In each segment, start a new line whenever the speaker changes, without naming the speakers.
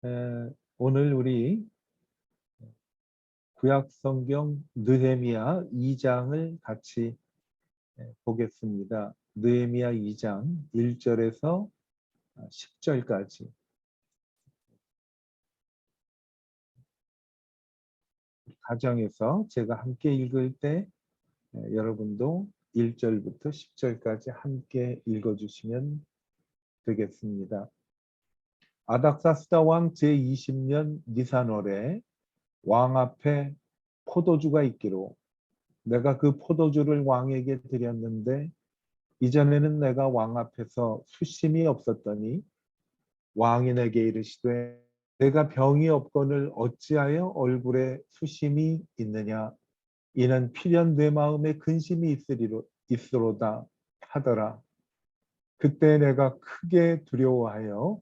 오늘 우리 구약 성경 느헤미야 2장을 같이 보겠습니다. 느헤미야 2장 1절에서 10절까지. 가정에서 제가 함께 읽을 때 여러분도 1절부터 10절까지 함께 읽어주시면 되겠습니다. 아닥사스다 왕 제20년 니산월에 왕 앞에 포도주가 있기로 내가 그 포도주를 왕에게 드렸는데 이전에는 내가 왕 앞에서 수심이 없었더니 왕이 내게 이르시되 내가 병이 없거늘 어찌하여 얼굴에 수심이 있느냐 이는 필연 내 마음에 근심이 있으로다 하더라. 그때 내가 크게 두려워하여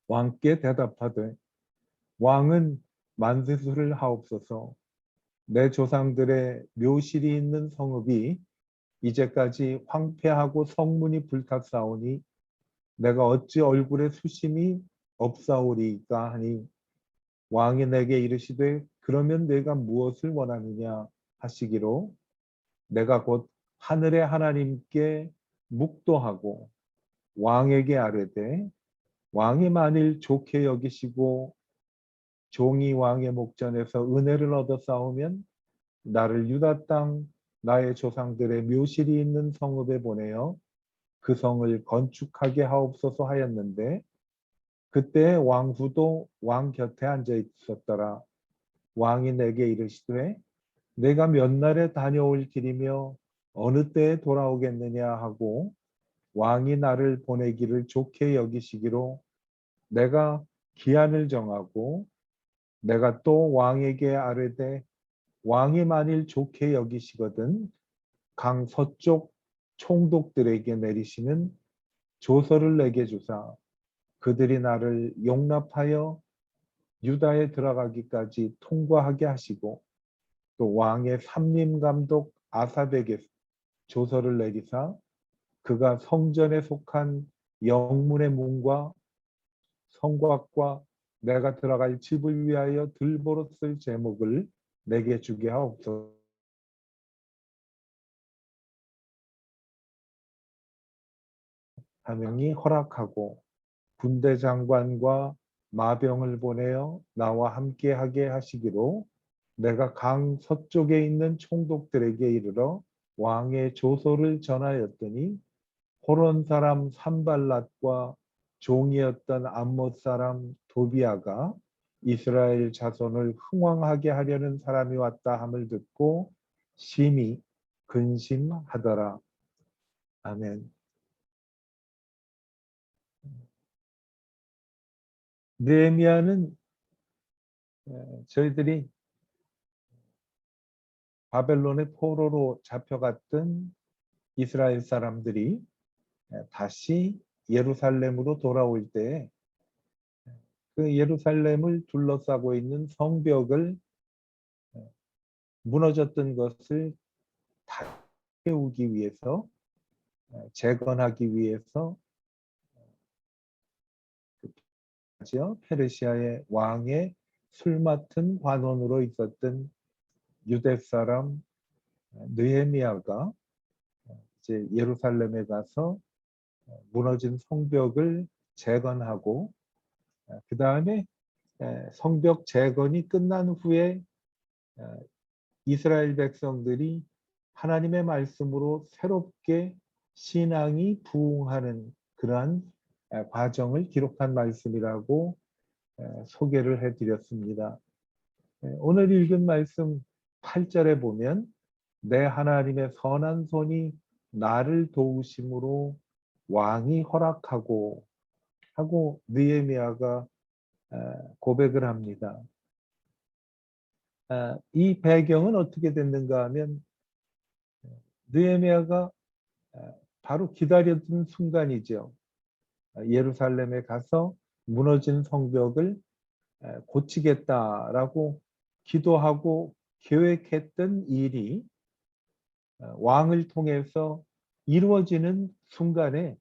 왕께 대답하되 왕은 만세수를 하옵소서. 내 조상들의 묘실이 있는 성읍이 이제까지 황폐하고 성문이 불탔사오니 내가 어찌 얼굴에 수심이 없사오리까 하니 왕이 내게 이르시되 그러면 내가 무엇을 원하느냐 하시기로 내가 곧 하늘의 하나님께 묵도하고 왕에게 아뢰되 왕이 만일 좋게 여기시고 종이 왕의 목전에서 은혜를 얻어 싸우면 나를 유다 땅 나의 조상들의 묘실이 있는 성읍에 보내어 그 성을 건축하게 하옵소서 하였는데 그때 왕후도 왕 곁에 앉아 있었더라. 왕이 내게 이르시되 내가 몇 날에 다녀올 길이며 어느 때에 돌아오겠느냐 하고 왕이 나를 보내기를 좋게 여기시기로 내가 기한을 정하고 내가 또 왕에게 아뢰되 왕이 만일 좋게 여기시거든 강 서쪽 총독들에게 내리시는 조서를 내게 주사 그들이 나를 용납하여 유다에 들어가기까지 통과하게 하시고 또 왕의 삼림감독 아삽에게 조서를 내리사 그가 성전에 속한 영문의 문과 성곽과 내가 들어갈 집을 위하여 들보로 쓸 제목을 내게 주게 하옵소서. 하명이 허락하고 군대 장관과 마병을 보내어 나와 함께하게 하시기로 내가 강 서쪽에 있는 총독들에게 이르러 왕의 조소를 전하였더니 호론 사람 산발랏과 종이었던 암못 사람 도비아가 이스라엘 자손을 흥왕하게 하려는 사람이 왔다 함을 듣고 심히 근심하더라. 아멘. 느헤미야는 저희들이 바벨론의 포로로 잡혀갔던 이스라엘 사람들이 다시 예루살렘으로 돌아올 때 그 예루살렘을 둘러싸고 있는 성벽을 무너졌던 것을 다시 세우기 위해서 재건하기 위해서 페르시아의 왕의 술 맡은 관원으로 있었던 유대 사람 느헤미야가 이제 예루살렘에 가서 무너진 성벽을 재건하고 그 다음에 성벽 재건이 끝난 후에 이스라엘 백성들이 하나님의 말씀으로 새롭게 신앙이 부흥하는 그러한 과정을 기록한 말씀이라고 소개를 해드렸습니다. 오늘 읽은 말씀 8절에 보면 내 하나님의 선한 손이 나를 도우심으로 왕이 허락하고 하고 느헤미야가 고백을 합니다. 이 배경은 어떻게 됐는가 하면 느헤미야가 바로 기다렸던 순간이죠. 예루살렘에 가서 무너진 성벽을 고치겠다라고 기도하고 계획했던 일이 왕을 통해서 이루어지는 순간에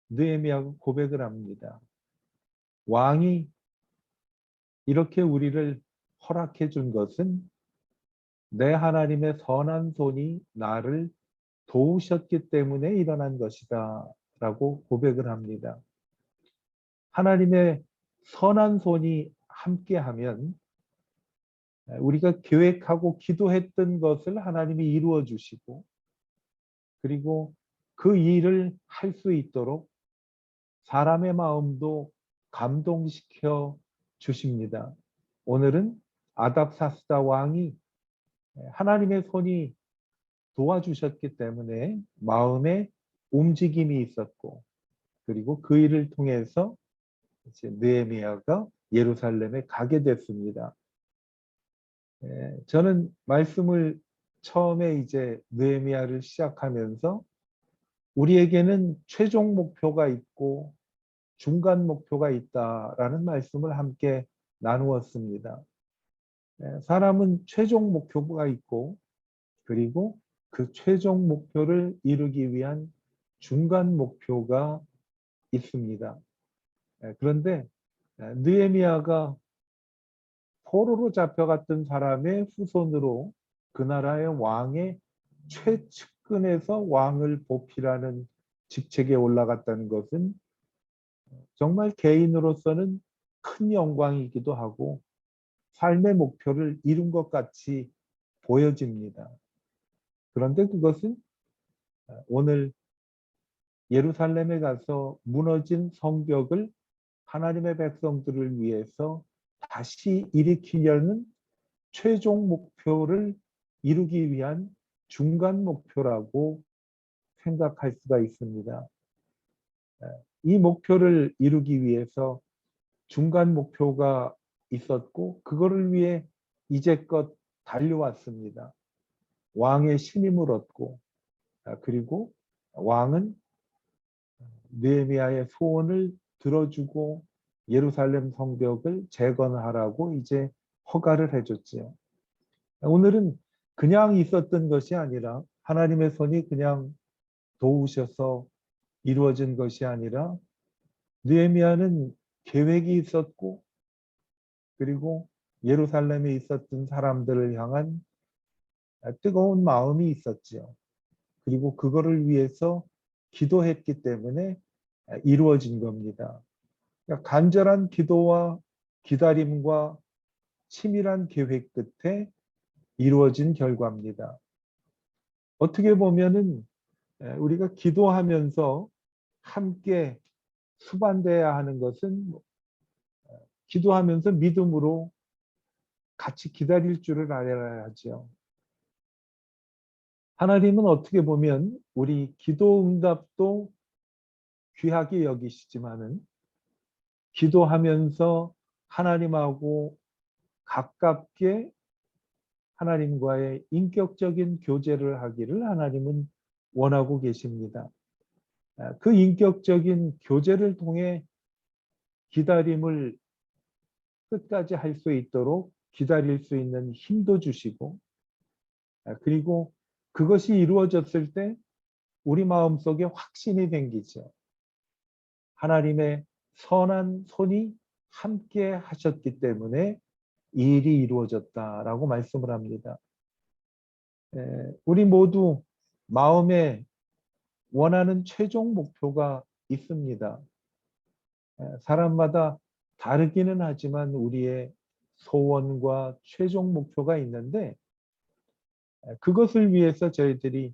느헤미야가 고백을 합니다. 왕이 이렇게 우리를 허락해 준 것은 내 하나님의 선한 손이 나를 도우셨기 때문에 일어난 것이다 라고 고백을 합니다. 하나님의 선한 손이 함께하면 우리가 계획하고 기도했던 것을 하나님이 이루어 주시고, 그리고 그 일을 할 수 있도록 사람의 마음도 감동시켜 주십니다. 오늘은 아닥사스다 왕이 하나님의 손이 도와주셨기 때문에 마음에 움직임이 있었고, 그리고 그 일을 통해서 이제 느헤미야가 예루살렘에 가게 됐습니다. 저는 말씀을 처음에 이제 느헤미야를 시작하면서 우리에게는 최종 목표가 있고 중간 목표가 있다라는 말씀을 함께 나누었습니다. 사람은 최종 목표가 있고, 그리고 그 최종 목표를 이루기 위한 중간 목표가 있습니다. 그런데 느헤미야가 포로로 잡혀갔던 사람의 후손으로 그 나라의 왕의 최측근에서 왕을 보필하는 직책에 올라갔다는 것은 정말 개인으로서는 큰 영광이기도 하고 삶의 목표를 이룬 것 같이 보여집니다. 그런데 그것은 오늘 예루살렘에 가서 무너진 성벽을 하나님의 백성들을 위해서 다시 일으키려는 최종 목표를 이루기 위한 중간 목표라고 생각할 수가 있습니다. 이 목표를 이루기 위해서 중간 목표가 있었고, 그거를 위해 이제껏 달려왔습니다. 왕의 신임을 얻고, 그리고 왕은 느헤미야의 소원을 들어주고 예루살렘 성벽을 재건하라고 이제 허가를 해줬지요. 오늘은 그냥 있었던 것이 아니라 하나님의 손이 그냥 도우셔서 이루어진 것이 아니라 느헤미야는 계획이 있었고, 그리고 예루살렘에 있었던 사람들을 향한 뜨거운 마음이 있었지요. 그리고 그거를 위해서 기도했기 때문에 이루어진 겁니다. 그러니까 간절한 기도와 기다림과 치밀한 계획 끝에 이루어진 결과입니다. 어떻게 보면은 우리가 기도하면서 함께 수반돼야 하는 것은 기도하면서 믿음으로 같이 기다릴 줄을 알아야 하죠. 하나님은 어떻게 보면 우리 기도 응답도 귀하게 여기시지만은 기도하면서 하나님하고 가깝게 하나님과의 인격적인 교제를 하기를 하나님은 원하고 계십니다. 그 인격적인 교제를 통해 기다림을 끝까지 할 수 있도록 기다릴 수 있는 힘도 주시고, 그리고 그것이 이루어졌을 때 우리 마음속에 확신이 생기죠. 하나님의 선한 손이 함께 하셨기 때문에 이 일이 이루어졌다라고 말씀을 합니다. 우리 모두 마음에 원하는 최종 목표가 있습니다. 사람마다 다르기는 하지만 우리의 소원과 최종 목표가 있는데, 그것을 위해서 저희들이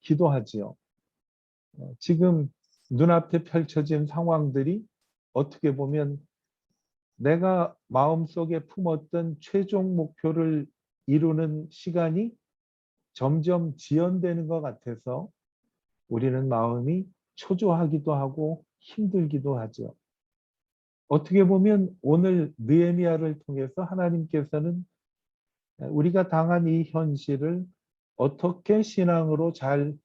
기도하지요. 지금 눈앞에 펼쳐진 상황들이 어떻게 보면 내가 마음속에 품었던 최종 목표를 이루는 시간이 점점 지연되는 것 같아서 우리는 마음이 초조하기도 하고 힘들기도 하죠. 어떻게 보면 오늘 느헤미야를 통해서 하나님께서는 우리가 당한 이 현실을 어떻게 신앙으로 잘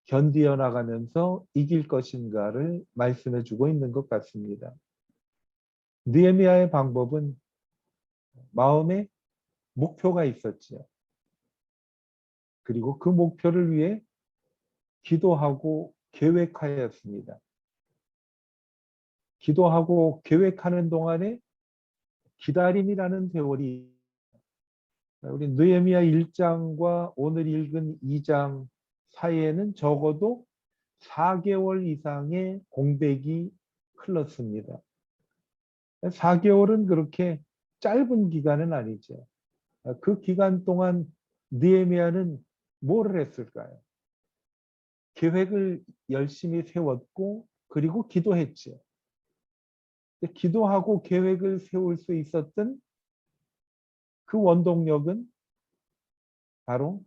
견디어 나가면서 이길 것인가를 말씀해 주고 있는 것 같습니다. 느헤미야의 방법은 마음에 목표가 있었지요. 그리고 그 목표를 위해 기도하고 계획하였습니다. 기도하고 계획하는 동안에 기다림이라는 세월이, 우리 느헤미야 1장과 오늘 읽은 2장 사이에는 적어도 4개월 이상의 공백이 흘렀습니다. 4개월은 그렇게 짧은 기간은 아니죠. 그 기간 동안 느헤미야는 뭐를 했을까요? 계획을 열심히 세웠고 그리고 기도했죠. 기도하고 계획을 세울 수 있었던 그 원동력은 바로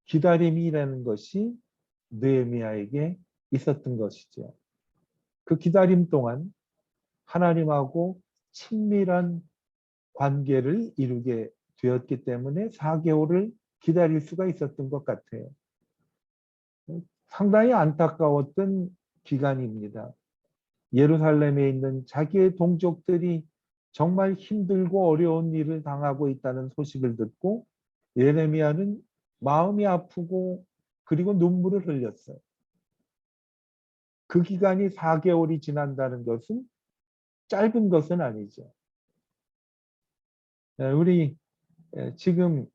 기다림이라는 것이 느헤미야에게 있었던 것이죠. 그 기다림 동안 하나님하고 친밀한 관계를 이루게 되었기 때문에 4개월을 기다릴 수가 있었던 것 같아요. 상당히 안타까웠던 기간입니다. 예루살렘에 있는 자기의 동족들이 정말 힘들고 어려운 일을 당하고 있다는 소식을 듣고 예레미야는 마음이 아프고 그리고 눈물을 흘렸어요. 그 기간이 4개월이 지난다는 것은 짧은 것은 아니죠. 우리 지금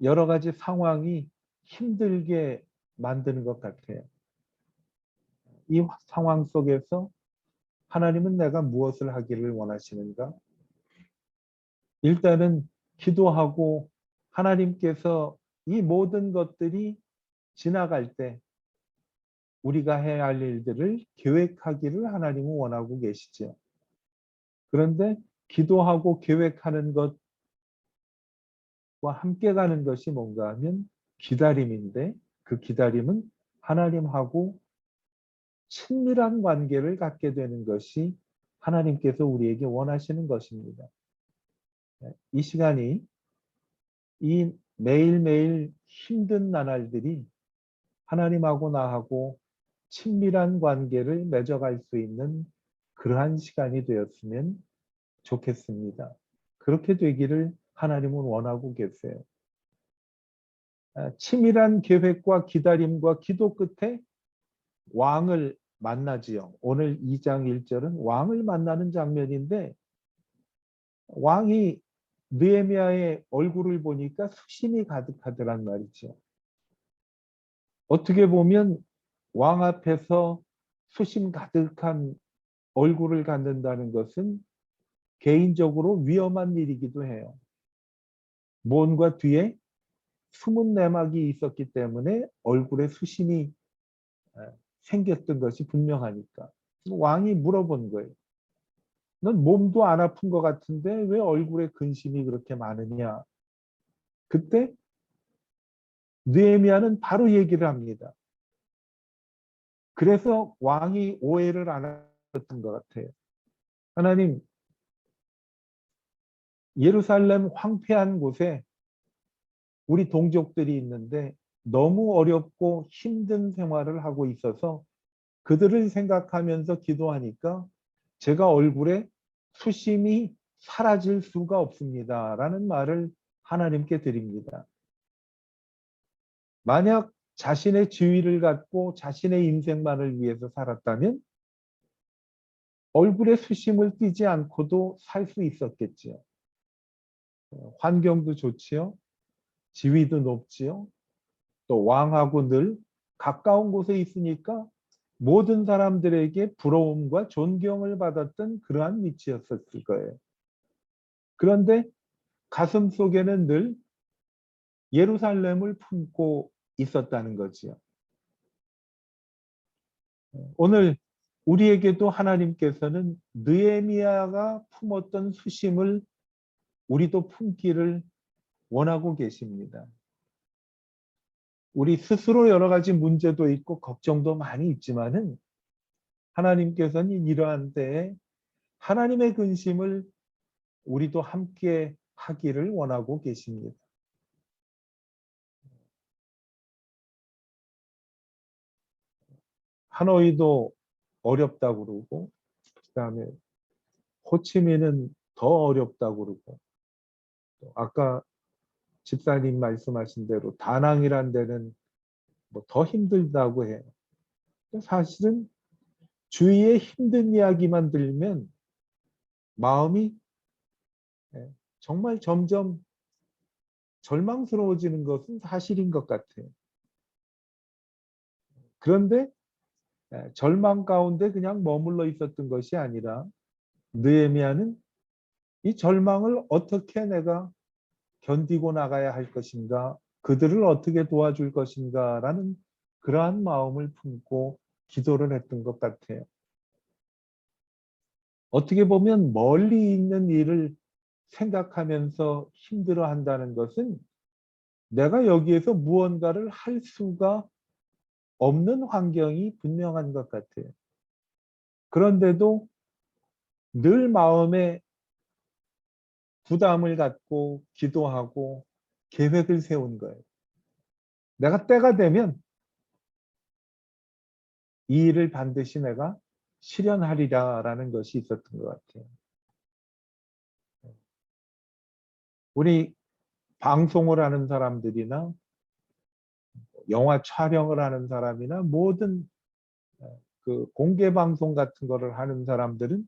여러 가지 상황이 힘들게 만드는 것 같아요. 이 상황 속에서 하나님은 내가 무엇을 하기를 원하시는가? 일단은 기도하고 하나님께서 이 모든 것들이 지나갈 때 우리가 해야 할 일들을 계획하기를 하나님은 원하고 계시죠. 그런데 기도하고 계획하는 것과 함께 가는 것이 뭔가 하면 기다림인데 그 기다림은 하나님하고 친밀한 관계를 갖게 되는 것이 하나님께서 우리에게 원하시는 것입니다. 이 시간이 이 매일매일 힘든 나날들이 하나님하고 나하고 친밀한 관계를 맺어갈 수 있는 그러한 시간이 되었으면 좋겠습니다. 그렇게 되기를 하나님은 원하고 계세요. 치밀한 계획과 기다림과 기도 끝에 왕을 만나지요. 오늘 2장 1절은 왕을 만나는 장면인데 왕이 느헤미야의 얼굴을 보니까 수심이 가득하더란 말이죠. 어떻게 보면 왕 앞에서 수심 가득한 얼굴을 갖는다는 것은 개인적으로 위험한 일이기도 해요. 뭔가 뒤에 숨은 내막이 있었기 때문에 얼굴에 수심이 생겼던 것이 분명하니까. 왕이 물어본 거예요. 넌 몸도 안 아픈 것 같은데 왜 얼굴에 근심이 그렇게 많으냐? 그때 느헤미야는 바로 얘기를 합니다. 그래서 왕이 오해를 안 했던 것 같아요. 하나님, 예루살렘 황폐한 곳에 우리 동족들이 있는데 너무 어렵고 힘든 생활을 하고 있어서 그들을 생각하면서 기도하니까 제가 얼굴에 수심이 사라질 수가 없습니다. 라는 말을 하나님께 드립니다. 만약 자신의 지위를 갖고 자신의 인생만을 위해서 살았다면 얼굴에 수심을 띠지 않고도 살 수 있었겠지요. 환경도 좋지요. 지위도 높지요. 또 왕하고 늘 가까운 곳에 있으니까 모든 사람들에게 부러움과 존경을 받았던 그러한 위치였을 거예요. 그런데 가슴 속에는 늘 예루살렘을 품고 있었다는 거지요. 오늘 우리에게도 하나님께서는 느헤미야가 품었던 수심을 우리도 품기를 원하고 계십니다. 우리 스스로 여러 가지 문제도 있고 걱정도 많이 있지만은 하나님께서는 이러한 때에 하나님의 근심을 우리도 함께 하기를 원하고 계십니다. 하노이도 어렵다고 그러고 그다음에 호치민은 더 어렵다고 그러고 아까 집사님 말씀하신 대로 다낭이란 데는 뭐 더 힘들다고 해요. 사실은 주위에 힘든 이야기만 들면 마음이 정말 점점 절망스러워지는 것은 사실인 것 같아요. 그런데 절망 가운데 그냥 머물러 있었던 것이 아니라 느헤미야는 이 절망을 어떻게 내가 견디고 나가야 할 것인가, 그들을 어떻게 도와줄 것인가라는 그러한 마음을 품고 기도를 했던 것 같아요. 어떻게 보면 멀리 있는 일을 생각하면서 힘들어한다는 것은 내가 여기에서 무언가를 할 수가 없는 환경이 분명한 것 같아요. 그런데도 늘 마음에 부담을 갖고 기도하고 계획을 세운 거예요. 내가 때가 되면 이 일을 반드시 내가 실현하리라라는 것이 있었던 것 같아요. 우리 방송을 하는 사람들이나 영화 촬영을 하는 사람이나 모든 그 공개 방송 같은 거를 하는 사람들은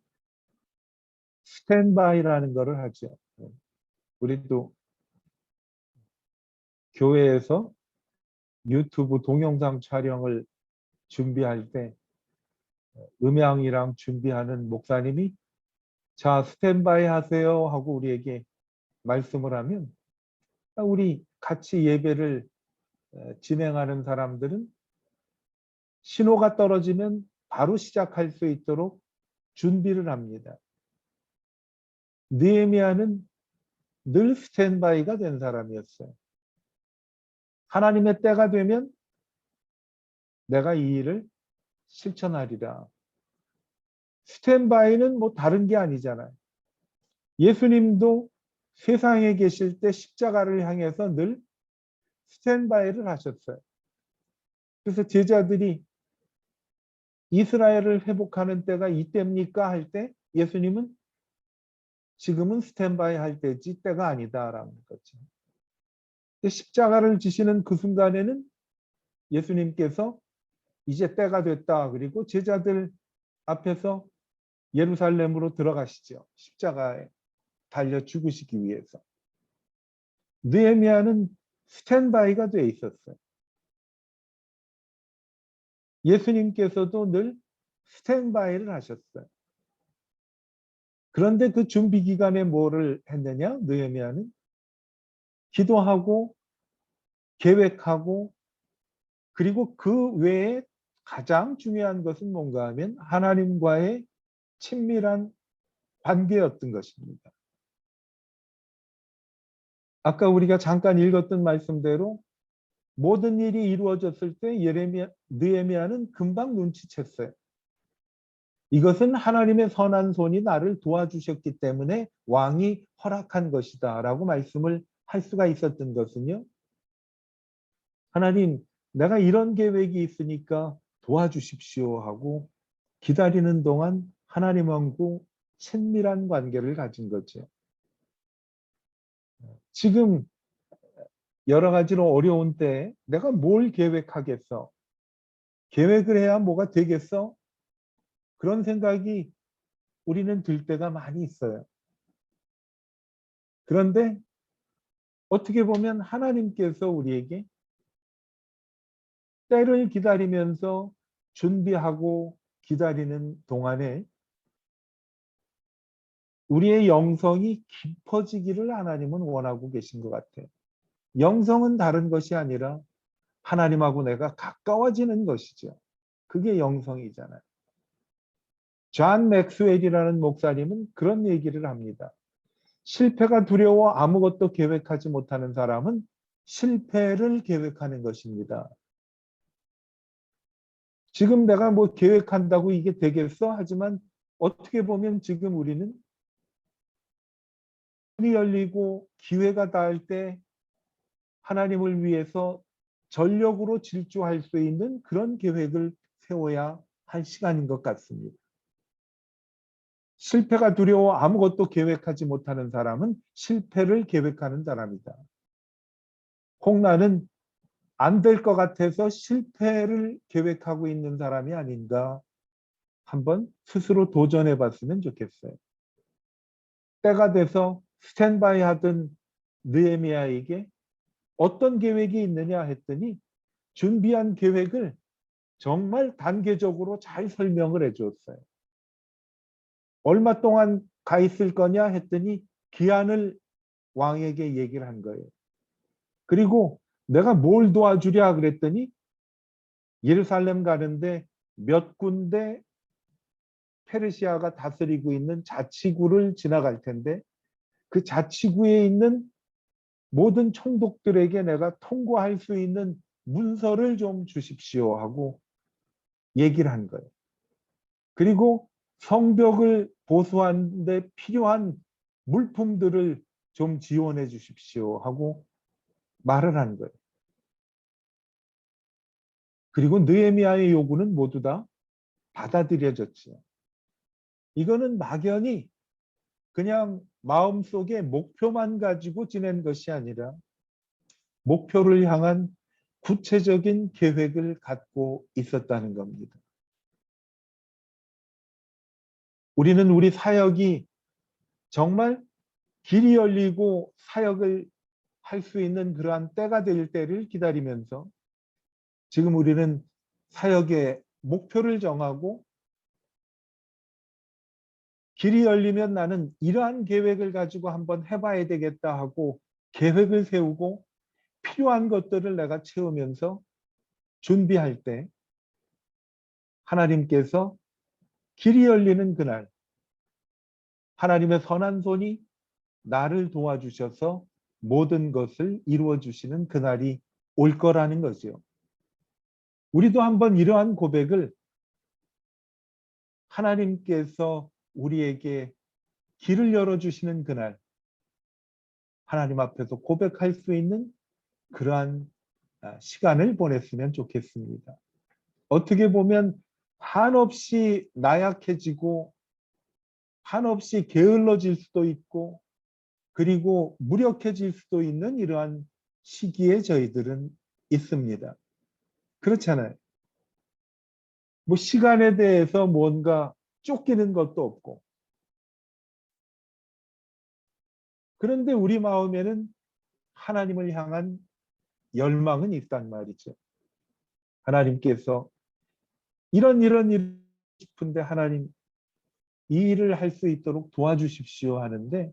스탠바이라는 거를 하죠. 우리도 교회에서 유튜브 동영상 촬영을 준비할 때 음향이랑 준비하는 목사님이 자, 스탠바이 하세요 하고 우리에게 말씀을 하면 우리 같이 예배를 진행하는 사람들은 신호가 떨어지면 바로 시작할 수 있도록 준비를 합니다. 느헤미야는 늘 스탠바이가 된 사람이었어요. 하나님의 때가 되면 내가 이 일을 실천하리라. 스탠바이는 뭐 다른 게 아니잖아요. 예수님도 세상에 계실 때 십자가를 향해서 늘 스탠바이를 하셨어요. 그래서 제자들이 이스라엘을 회복하는 때가 이때입니까? 할 때 예수님은 지금은 스탠바이 할 때지 때가 아니다라는 거죠. 십자가를 지시는 그 순간에는 예수님께서 이제 때가 됐다. 그리고 제자들 앞에서 예루살렘으로 들어가시죠. 십자가에 달려 죽으시기 위해서. 느헤미야는 스탠바이가 돼 있었어요. 예수님께서도 늘 스탠바이를 하셨어요. 그런데 그 준비 기간에 뭐를 했느냐? 느헤미야는 기도하고 계획하고 그리고 그 외에 가장 중요한 것은 뭔가 하면 하나님과의 친밀한 관계였던 것입니다. 아까 우리가 잠깐 읽었던 말씀대로 모든 일이 이루어졌을 때 느헤미야는 금방 눈치챘어요. 이것은 하나님의 선한 손이 나를 도와주셨기 때문에 왕이 허락한 것이다 라고 말씀을 할 수가 있었던 것은요. 하나님, 내가 이런 계획이 있으니까 도와주십시오 하고 기다리는 동안 하나님하고 친밀한 관계를 가진 거죠. 지금 여러 가지로 어려운 때 내가 뭘 계획하겠어? 계획을 해야 뭐가 되겠어? 그런 생각이 우리는 들 때가 많이 있어요. 그런데 어떻게 보면 하나님께서 우리에게 때를 기다리면서 준비하고 기다리는 동안에 우리의 영성이 깊어지기를 하나님은 원하고 계신 것 같아요. 영성은 다른 것이 아니라 하나님하고 내가 가까워지는 것이죠. 그게 영성이잖아요. 존 맥스웰이라는 목사님은 그런 얘기를 합니다. 실패가 두려워 아무것도 계획하지 못하는 사람은 실패를 계획하는 것입니다. 지금 내가 뭐 계획한다고 이게 되겠어? 하지만 어떻게 보면 지금 우리는 문이 열리고 기회가 닿을 때 하나님을 위해서 전력으로 질주할 수 있는 그런 계획을 세워야 할 시간인 것 같습니다. 실패가 두려워 아무것도 계획하지 못하는 사람은 실패를 계획하는 사람이다. 혹 나는 안 될 것 같아서 실패를 계획하고 있는 사람이 아닌가 한번 스스로 도전해 봤으면 좋겠어요. 때가 돼서 스탠바이 하던 느헤미야에게 어떤 계획이 있느냐 했더니 준비한 계획을 정말 단계적으로 잘 설명을 해 줬어요. 얼마 동안 가 있을 거냐 했더니 기한을 왕에게 얘기를 한 거예요. 그리고 내가 뭘 도와주랴 그랬더니 예루살렘 가는데 몇 군데 페르시아가 다스리고 있는 자치구를 지나갈 텐데 그 자치구에 있는 모든 총독들에게 내가 통과할 수 있는 문서를 좀 주십시오 하고 얘기를 한 거예요. 그리고 성벽을 보수하는 데 필요한 물품들을 좀 지원해 주십시오 하고 말을 한 거예요. 그리고 느헤미야의 요구는 모두 다 받아들여졌죠. 이거는 막연히 그냥 마음속에 목표만 가지고 지낸 것이 아니라 목표를 향한 구체적인 계획을 갖고 있었다는 겁니다. 우리는 우리 사역이 정말 길이 열리고 사역을 할 수 있는 그러한 때가 될 때를 기다리면서 지금 우리는 사역의 목표를 정하고 길이 열리면 나는 이러한 계획을 가지고 한번 해봐야 되겠다 하고 계획을 세우고 필요한 것들을 내가 채우면서 준비할 때 하나님께서 길이 열리는 그날 하나님의 선한 손이 나를 도와주셔서 모든 것을 이루어 주시는 그날이 올 거라는 거죠. 우리도 한번 이러한 고백을 하나님께서 우리에게 길을 열어주시는 그날 하나님 앞에서 고백할 수 있는 그러한 시간을 보냈으면 좋겠습니다. 어떻게 보면 한없이 나약해지고 한없이 게을러질 수도 있고 그리고 무력해질 수도 있는 이러한 시기에 저희들은 있습니다. 그렇잖아요. 뭐 시간에 대해서 뭔가 쫓기는 것도 없고 그런데 우리 마음에는 하나님을 향한 열망은 있단 말이죠. 하나님께서 이런 일 싶은데 하나님 이 일을 할 수 있도록 도와주십시오 하는데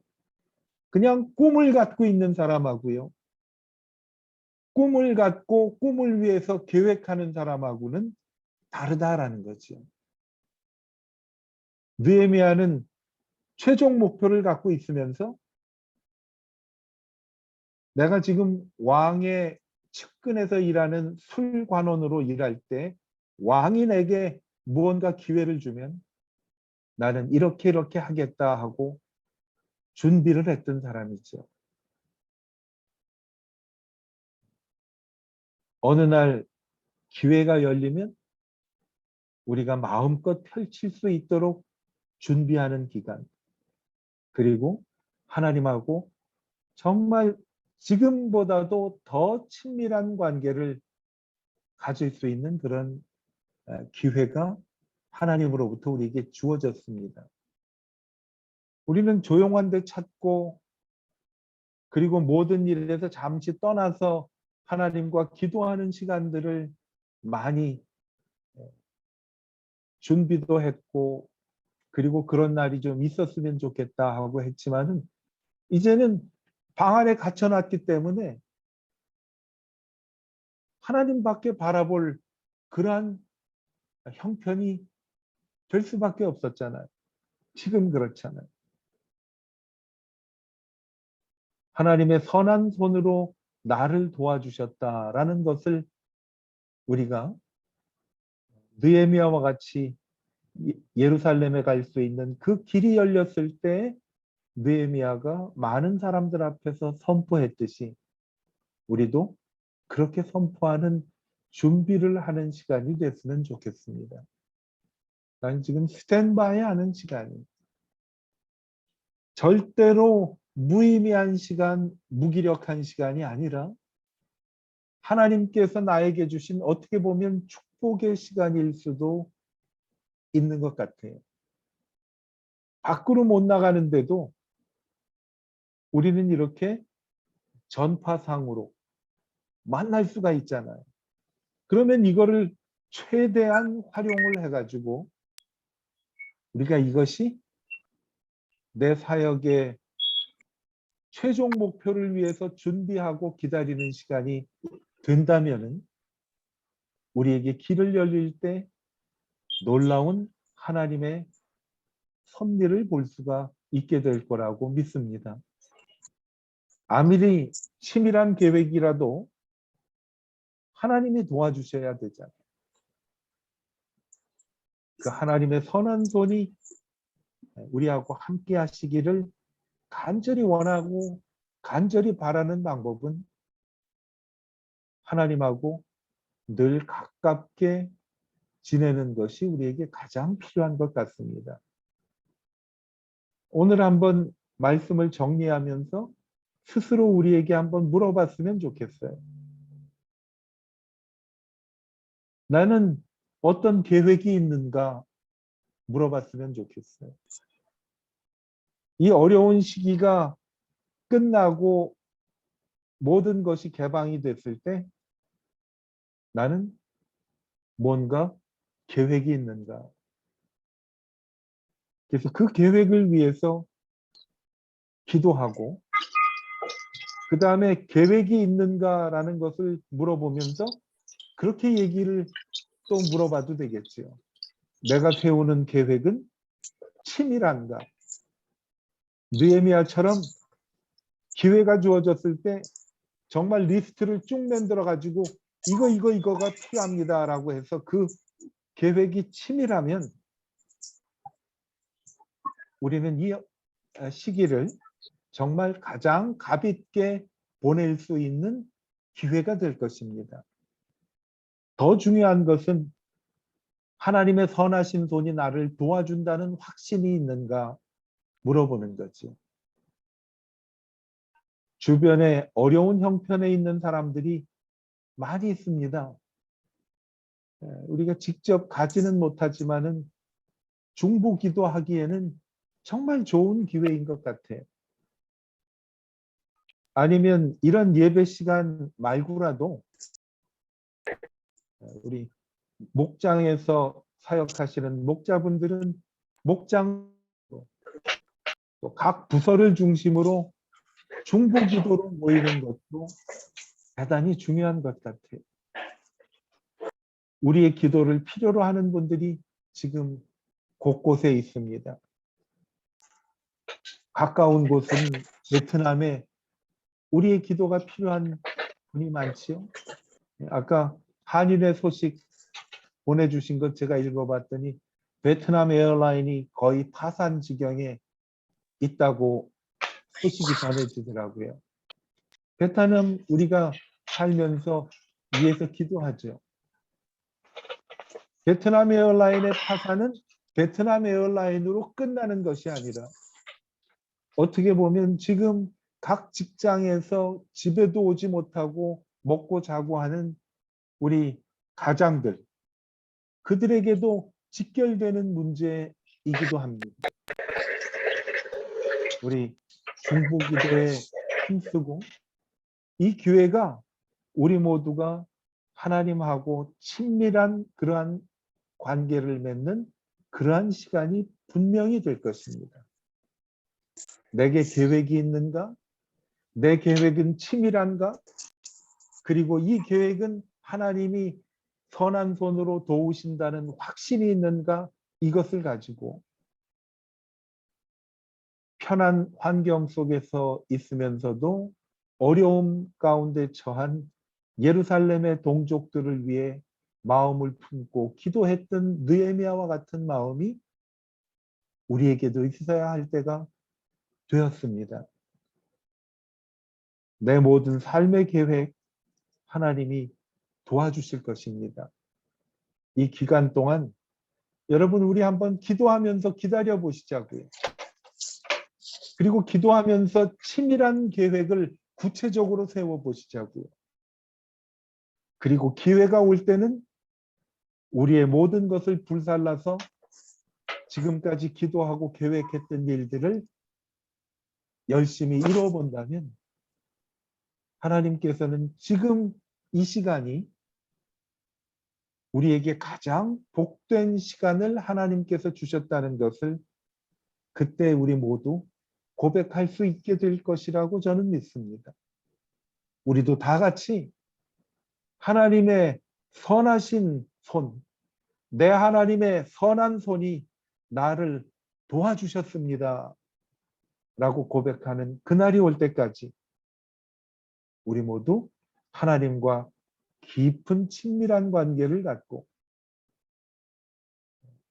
그냥 꿈을 갖고 있는 사람하고요. 꿈을 갖고 꿈을 위해서 계획하는 사람하고는 다르다라는 거죠. 느헤미야는 최종 목표를 갖고 있으면서 내가 지금 왕의 측근에서 일하는 술관원으로 일할 때 왕이 내게 무언가 기회를 주면 나는 이렇게 하겠다 하고 준비를 했던 사람이죠. 어느 날 기회가 열리면 우리가 마음껏 펼칠 수 있도록 준비하는 기간 그리고 하나님하고 정말 지금보다도 더 친밀한 관계를 가질 수 있는 그런 기회가 하나님으로부터 우리에게 주어졌습니다. 우리는 조용한 데 찾고 그리고 모든 일에서 잠시 떠나서 하나님과 기도하는 시간들을 많이 준비도 했고 그리고 그런 날이 좀 있었으면 좋겠다 하고 했지만은 이제는 방 안에 갇혀놨기 때문에 하나님밖에 바라볼 그러한 형편이 될 수밖에 없었잖아요. 지금 그렇잖아요. 하나님의 선한 손으로 나를 도와주셨다라는 것을 우리가 느헤미야와 같이 예루살렘에 갈 수 있는 그 길이 열렸을 때 느헤미야가 많은 사람들 앞에서 선포했듯이 우리도 그렇게 선포하는 준비를 하는 시간이 됐으면 좋겠습니다. 난 지금 스탠바이 하는 시간이 절대로 무의미한 시간, 무기력한 시간이 아니라 하나님께서 나에게 주신 어떻게 보면 축복의 시간일 수도 있는 것 같아요. 밖으로 못 나가는데도 우리는 이렇게 전파상으로 만날 수가 있잖아요. 그러면 이거를 최대한 활용을 해가지고 우리가 이것이 내 사역의 최종 목표를 위해서 준비하고 기다리는 시간이 된다면은 우리에게 길을 열릴 때 놀라운 하나님의 섭리를 볼 수가 있게 될 거라고 믿습니다. 아무리 치밀한 계획이라도 하나님이 도와주셔야 되잖아요. 그 하나님의 선한 손이 우리하고 함께 하시기를 간절히 원하고 간절히 바라는 방법은 하나님하고 늘 가깝게 지내는 것이 우리에게 가장 필요한 것 같습니다. 오늘 한번 말씀을 정리하면서 스스로 우리에게 한번 물어봤으면 좋겠어요. 나는 어떤 계획이 있는가 물어봤으면 좋겠어요. 이 어려운 시기가 끝나고 모든 것이 개방이 됐을 때 나는 뭔가 계획이 있는가. 그래서 그 계획을 위해서 기도하고 그 다음에 계획이 있는가라는 것을 물어보면서 그렇게 얘기를 또 물어봐도 되겠지요. 내가 세우는 계획은 치밀한가? 느헤미야처럼 기회가 주어졌을 때 정말 리스트를 쭉 만들어 가지고 이거가 필요합니다라고 해서 그 계획이 치밀하면 우리는 이 시기를 정말 가장 가볍게 보낼 수 있는 기회가 될 것입니다. 더 중요한 것은 하나님의 선하신 손이 나를 도와준다는 확신이 있는가 물어보는 거죠. 주변에 어려운 형편에 있는 사람들이 많이 있습니다. 우리가 직접 가지는 못하지만은 중보기도 하기에는 정말 좋은 기회인 것 같아요. 아니면 이런 예배 시간 말고라도 우리 목장에서 사역하시는 목자분들은 목장 각 부서를 중심으로 중보기도로 모이는 것도 대단히 중요한 것 같아요. 우리의 기도를 필요로 하는 분들이 지금 곳곳에 있습니다. 가까운 곳은 베트남에 우리의 기도가 필요한 분이 많지요. 아까 한일의 소식 보내주신 것 제가 읽어봤더니 베트남 에어라인이 거의 파산 지경에 있다고 소식이 전해지더라고요. 베트남 우리가 살면서 위해서 기도하죠. 베트남 에어라인의 파산은 베트남 에어라인으로 끝나는 것이 아니라 어떻게 보면 지금 각 직장에서 집에도 오지 못하고 먹고 자고 하는 우리 가장들, 그들에게도 직결되는 문제이기도 합니다. 우리 중보기도에 힘쓰고 이 기회가 우리 모두가 하나님하고 친밀한 그러한 관계를 맺는 그러한 시간이 분명히 될 것입니다. 내게 계획이 있는가? 내 계획은 치밀한가? 그리고 이 계획은 하나님이 선한 손으로 도우신다는 확신이 있는가? 이것을 가지고 편한 환경 속에서 있으면서도 어려움 가운데 처한 예루살렘의 동족들을 위해 마음을 품고 기도했던 느헤미야와 같은 마음이 우리에게도 있어야 할 때가 되었습니다. 내 모든 삶의 계획 하나님이 도와주실 것입니다. 이 기간 동안 여러분 우리 한번 기도하면서 기다려 보시자고요. 그리고 기도하면서 치밀한 계획을 구체적으로 세워 보시자고요. 그리고 기회가 올 때는 우리의 모든 것을 불살라서 지금까지 기도하고 계획했던 일들을 열심히 이뤄본다면 하나님께서는 지금 이 시간이 우리에게 가장 복된 시간을 하나님께서 주셨다는 것을 그때 우리 모두 고백할 수 있게 될 것이라고 저는 믿습니다. 우리도 다 같이 하나님의 선하신 손, 내 하나님의 선한 손이 나를 도와주셨습니다. 라고 고백하는 그날이 올 때까지 우리 모두 하나님과 깊은 친밀한 관계를 갖고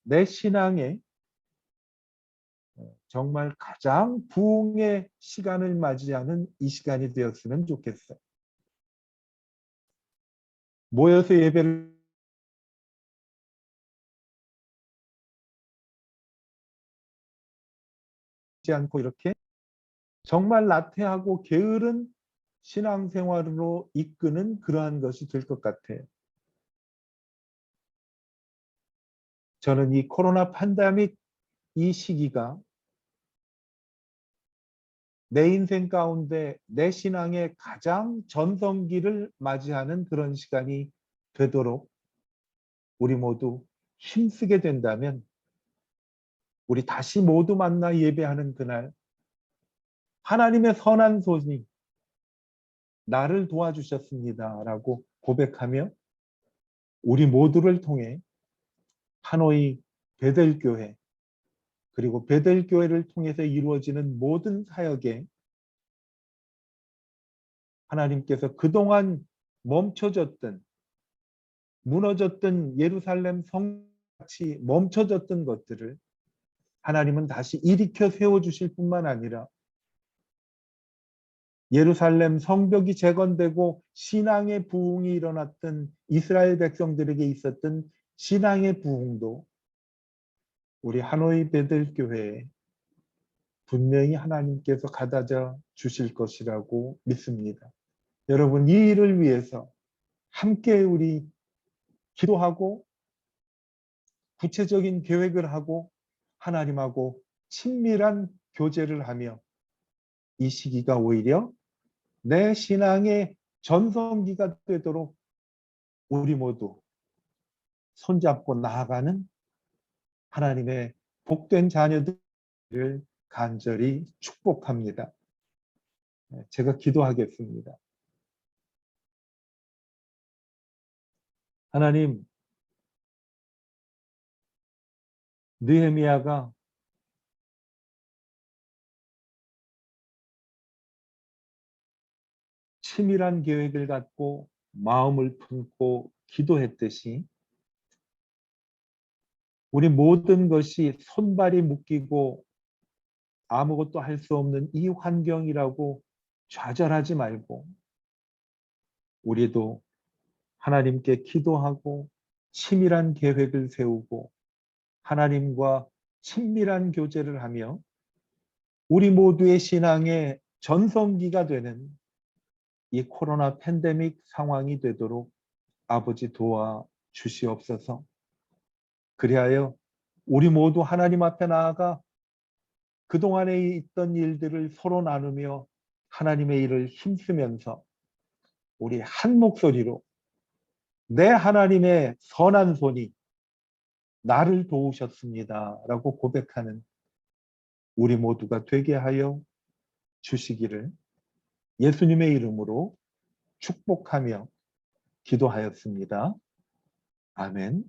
내 신앙에 정말 가장 부흥의 시간을 맞이하는 이 시간이 되었으면 좋겠어요. 모여서 예배를 하지 않고 이렇게 정말 나태하고 게으른 신앙생활로 이끄는 그러한 것이 될 것 같아요. 저는 이 코로나 팬데믹 이 시기가 내 인생 가운데 내 신앙의 가장 전성기를 맞이하는 그런 시간이 되도록 우리 모두 힘쓰게 된다면 우리 다시 모두 만나 예배하는 그날 하나님의 선한 손이 나를 도와주셨습니다. 라고 고백하며 우리 모두를 통해 하노이 베델교회 그리고 베델교회를 통해서 이루어지는 모든 사역에 하나님께서 그동안 멈춰졌던 무너졌던 예루살렘 성같이 멈춰졌던 것들을 하나님은 다시 일으켜 세워주실 뿐만 아니라 예루살렘 성벽이 재건되고 신앙의 부흥이 일어났던 이스라엘 백성들에게 있었던 신앙의 부흥도 우리 하노이 베들교회에 분명히 하나님께서 가다져 주실 것이라고 믿습니다. 여러분, 이 일을 위해서 함께 우리 기도하고 구체적인 계획을 하고 하나님하고 친밀한 교제를 하며 이 시기가 오히려 내 신앙의 전성기가 되도록 우리 모두 손잡고 나아가는 하나님의 복된 자녀들을 간절히 축복합니다. 제가 기도하겠습니다. 하나님, 느헤미야가 치밀한 계획을 갖고 마음을 품고 기도했듯이 우리 모든 것이 손발이 묶이고 아무것도 할 수 없는 이 환경이라고 좌절하지 말고 우리도 하나님께 기도하고 치밀한 계획을 세우고 하나님과 친밀한 교제를 하며 우리 모두의 신앙의 전성기가 되는 이 코로나 팬데믹 상황이 되도록 아버지 도와 주시옵소서. 그리하여 우리 모두 하나님 앞에 나아가 그동안에 있던 일들을 서로 나누며 하나님의 일을 힘쓰면서 우리 한 목소리로 내 하나님의 선한 손이 나를 도우셨습니다. 라고 고백하는 우리 모두가 되게 하여 주시기를 예수님의 이름으로 축복하며 기도하였습니다. 아멘.